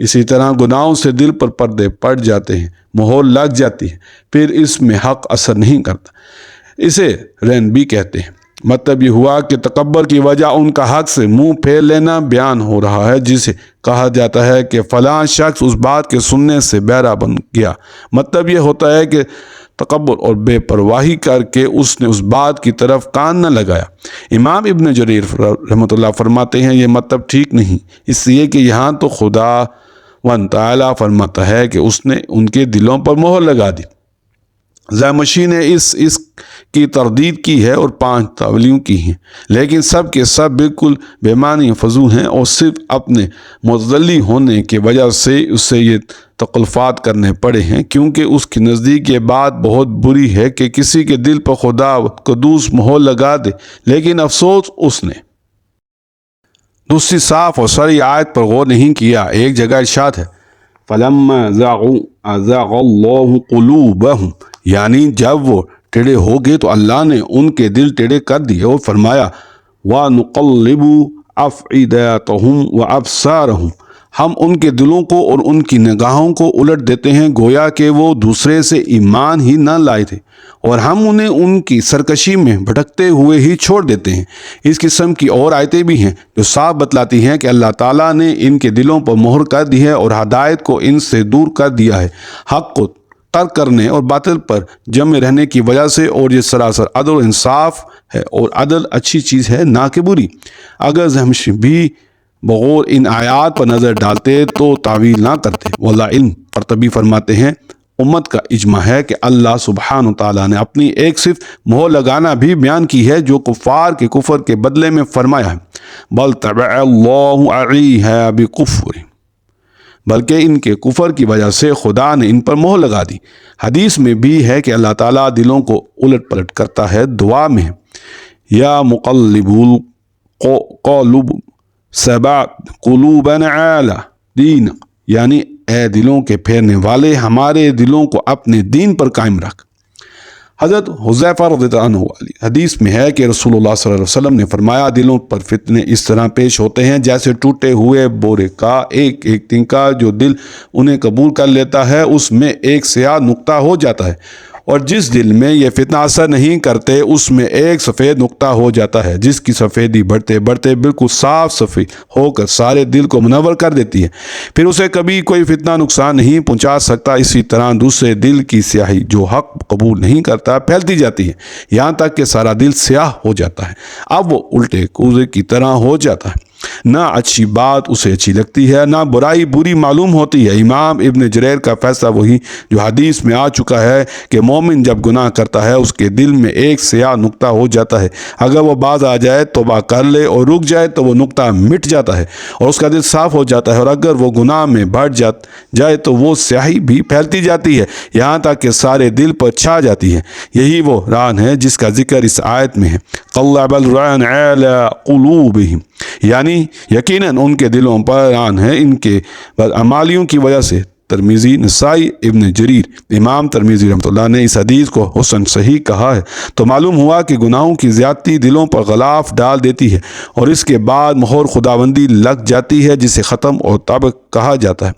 اسی طرح گناہوں سے دل پر پردے پڑ جاتے ہیں، مہر لگ جاتی ہے، پھر اس میں حق اثر نہیں کرتا۔ اسے رین بھی کہتے ہیں۔ مطلب یہ ہوا کہ تکبر کی وجہ ان کا حق سے منہ پھیر لینا بیان ہو رہا ہے، جسے کہا جاتا ہے کہ فلاں شخص اس بات کے سننے سے بہرا بن گیا۔ مطلب یہ ہوتا ہے کہ تکبر اور بے پرواہی کر کے اس نے اس بات کی طرف کان نہ لگایا۔ امام ابن جریر رحمۃ اللہ فرماتے ہیں یہ مطلب ٹھیک نہیں، اس لیے کہ یہاں تو خدا و تعالیٰ فرماتا ہے کہ اس نے ان کے دلوں پر مہر لگا دی۔ زامشی نے اس کی تردید کی ہے اور 5 تاویلیں کی ہیں، لیکن سب کے سب بالکل بے معنی فضول ہیں اور صرف اپنے متدلی ہونے کی وجہ سے اسے یہ تکلفات کرنے پڑے ہیں، کیونکہ اس کے نزدیک یہ بات بہت بری ہے کہ کسی کے دل پر خدا قدوس مہر لگا دے، لیکن افسوس اس نے دوسری صاف اور صریح آیت پر غور نہیں کیا۔ ایک جگہ ارشاد ہے فَلَمَّا زَاغُوا أَزَاغَ اللَّهُ قُلُوبَهُمْ، یعنی جب وہ ٹیڑے ہو گئے تو اللہ نے ان کے دل ٹیڑے کر دیے، اور فرمایا وَنُقَلِّبُ أَفْئِدَتَهُمْ وَأَبْصَارَهُمْ، ہم ان کے دلوں کو اور ان کی نگاہوں کو الٹ دیتے ہیں گویا کہ وہ دوسرے سے ایمان ہی نہ لائے تھے، اور ہم انہیں ان کی سرکشی میں بھٹکتے ہوئے ہی چھوڑ دیتے ہیں۔ اس قسم کی اور آیتیں بھی ہیں جو صاف بتلاتی ہیں کہ اللہ تعالیٰ نے ان کے دلوں پر مہر کر دی ہے اور ہدایت کو ان سے دور کر دیا ہے، حق کو ترک کرنے اور باطل پر جمع رہنے کی وجہ سے، اور یہ سراسر عدل و انصاف ہے، اور عدل اچھی چیز ہے نہ کہ بری۔ اگر زمشی بھی بغور ان آیات پر نظر ڈالتے تو تعویل نہ کرتے۔ واللہ علم۔ قرطبی فرماتے ہیں امت کا اجماع ہے کہ اللہ سبحانہ تعالیٰ نے اپنی ایک صرف مہر لگانا بھی بیان کی ہے جو کفار کے کفر کے بدلے میں فرمایا ہے بل طبع اللہ علیہا بکفر، بلکہ ان کے کفر کی وجہ سے خدا نے ان پر مہر لگا دی۔ حدیث میں بھی ہے کہ اللہ تعالیٰ دلوں کو الٹ پلٹ کرتا ہے۔ دعا میں یا مقلب القلوب ثبت قلوبنا علی دین، یعنی اے دلوں کے پھیرنے والے ہمارے دلوں کو اپنے دین پر قائم رکھ۔ حضرت حذیفہ رضی اللہ عنہ والی حدیث میں ہے کہ رسول اللہ صلی اللہ علیہ وسلم نے فرمایا دلوں پر فتنے اس طرح پیش ہوتے ہیں جیسے ٹوٹے ہوئے بورے کا ایک ایک تنکا جو دل انہیں قبول کر لیتا ہے اس میں ایک سیاہ نقطہ ہو جاتا ہے، اور جس دل میں یہ فتنہ اثر نہیں کرتے اس میں ایک سفید نقطہ ہو جاتا ہے، جس کی سفیدی بڑھتے بڑھتے بالکل صاف سفید ہو کر سارے دل کو منور کر دیتی ہے، پھر اسے کبھی کوئی فتنہ نقصان نہیں پہنچا سکتا۔ اسی طرح دوسرے دل کی سیاہی جو حق قبول نہیں کرتا پھیلتی جاتی ہے یہاں تک کہ سارا دل سیاہ ہو جاتا ہے، اب وہ الٹے کوزے کی طرح ہو جاتا ہے، نہ اچھی بات اسے اچھی لگتی ہے نہ برائی بری معلوم ہوتی ہے۔ امام ابن جریر کا فیصلہ وہی جو حدیث میں آ چکا ہے کہ مومن جب گناہ کرتا ہے اس کے دل میں ایک سیاہ نقطہ ہو جاتا ہے، اگر وہ باز آ جائے توبہ کر لے اور رک جائے تو وہ نقطہ مٹ جاتا ہے اور اس کا دل صاف ہو جاتا ہے، اور اگر وہ گناہ میں بڑھ جائے تو وہ سیاہی بھی پھیلتی جاتی ہے یہاں تک کہ سارے دل پر چھا جاتی ہے۔ یہی وہ ران ہے جس کا ذکر اس آیت میں ہے قلب الران علی قلوبہم، یعنی یقیناً ان کے دلوں پر ران ہے ان کے بدعمالیوں کی وجہ سے۔ ترمذی، نسائی، ابن جریر۔ امام ترمذی رحمۃ اللہ نے اس حدیث کو حسن صحیح کہا ہے تو معلوم ہوا کہ گناہوں کی زیادتی دلوں پر غلاف ڈال دیتی ہے اور اس کے بعد مہر خداوندی لگ جاتی ہے جسے ختم اور طبق کہا جاتا ہے۔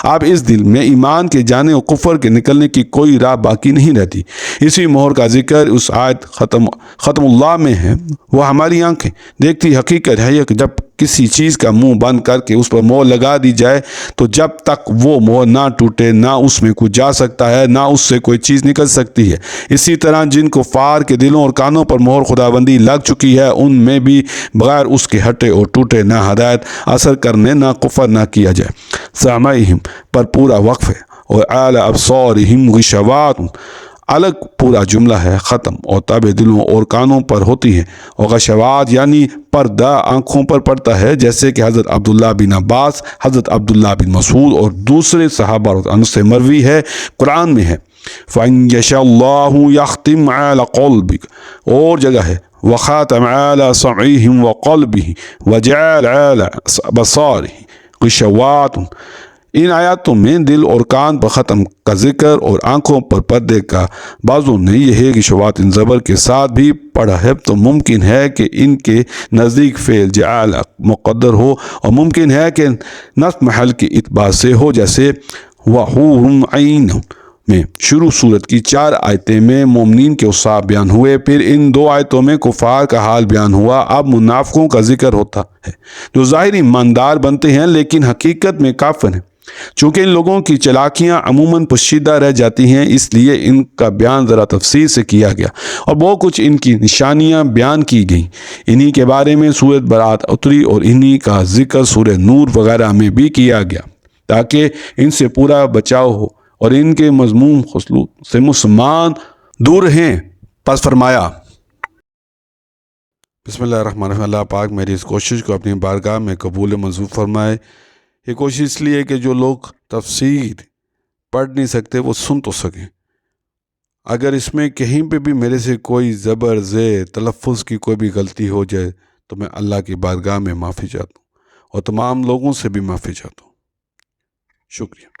اب اس دل میں ایمان کے جانے اور کفر کے نکلنے کی کوئی راہ باقی نہیں رہتی۔ اسی مہر کا ذکر اس آیت ختم اللہ میں ہے۔ وہ ہماری آنکھیں دیکھتی حقیقت ہے کہ جب کسی چیز کا منہ بند کر کے اس پر مہر لگا دی جائے تو جب تک وہ مہر نہ ٹوٹے نہ اس میں کچھ جا سکتا ہے نہ اس سے کوئی چیز نکل سکتی ہے۔ اسی طرح جن کفار کے دلوں اور کانوں پر مہر خداوندی لگ چکی ہے ان میں بھی بغیر اس کے ہٹے اور ٹوٹے نہ ہدایت اثر کرنے نہ کفر نہ کیا جائے۔ سامعہم پر پورا وقف ہے اور اعلی ابصارہم غشوات الگ پورا جملہ ہے ختم، اور تابع دلوں اور کانوں پر ہوتی ہے، اور غشوات یعنی پردہ آنکھوں پر پڑتا ہے، جیسے کہ حضرت عبداللہ بن عباس، حضرت عبداللہ بن مسعود اور دوسرے صحابہ عنہ سے مروی ہے۔ قرآن میں ہے فَإِن يَشَاء اللَّهُ يَخْتِمْ عَلَى قَلْبِكَ، اور جگہ ہے وَخَاتَمَ عَلَى سَمْعِهِمْ وَقَلْبِهِ وَجَعَلَ عَلَى بَصَارِهِ غِشَوَاتٌ، ان آیاتوں میں دل اور کان پر ختم کا ذکر اور آنکھوں پر پردے کا بازو نہیں یہ ہے کہ شوات زبر کے ساتھ بھی پڑھا ہے تو ممکن ہے کہ ان کے نزدیک فعل جعل مقدر ہو، اور ممکن ہے کہ نصب محل کی اعتبار سے ہو، جیسے وَحُورٌ عَيْنٌ میں شروع صورت کی 4 آیتیں میں مومنین کے اوصاف بیان ہوئے، پھر ان 2 آیتوں میں کفار کا حال بیان ہوا۔ اب منافقوں کا ذکر ہوتا ہے جو ظاہری ایماندار بنتے ہیں لیکن حقیقت میں کافر ہیں۔ چونکہ ان لوگوں کی چالاکیاں عموماً پوشیدہ رہ جاتی ہیں، اس لیے ان کا بیان ذرا تفصیل سے کیا گیا اور بہت کچھ ان کی نشانیاں بیان کی گئیں۔ انہی کے بارے میں سورۃ برات اتری اور انہی کا ذکر سورہ نور وغیرہ میں بھی کیا گیا تاکہ ان سے پورا بچاؤ ہو اور ان کے مذموم خصلت سے مسلمان دور رہیں۔ پس فرمایا بسم اللہ الرحمن الرحیم، اللہ پاک میری اس کوشش کو اپنی بارگاہ میں قبول منظور فرمائے۔ یہ کوشش اس لیے کہ جو لوگ تفسیر پڑھ نہیں سکتے وہ سن تو سکیں۔ اگر اس میں کہیں پہ بھی میرے سے کوئی زبر زیر تلفظ کی کوئی بھی غلطی ہو جائے تو میں اللہ کی بارگاہ میں معافی چاہتا ہوں اور تمام لوگوں سے بھی معافی چاہتا ہوں۔ شکریہ۔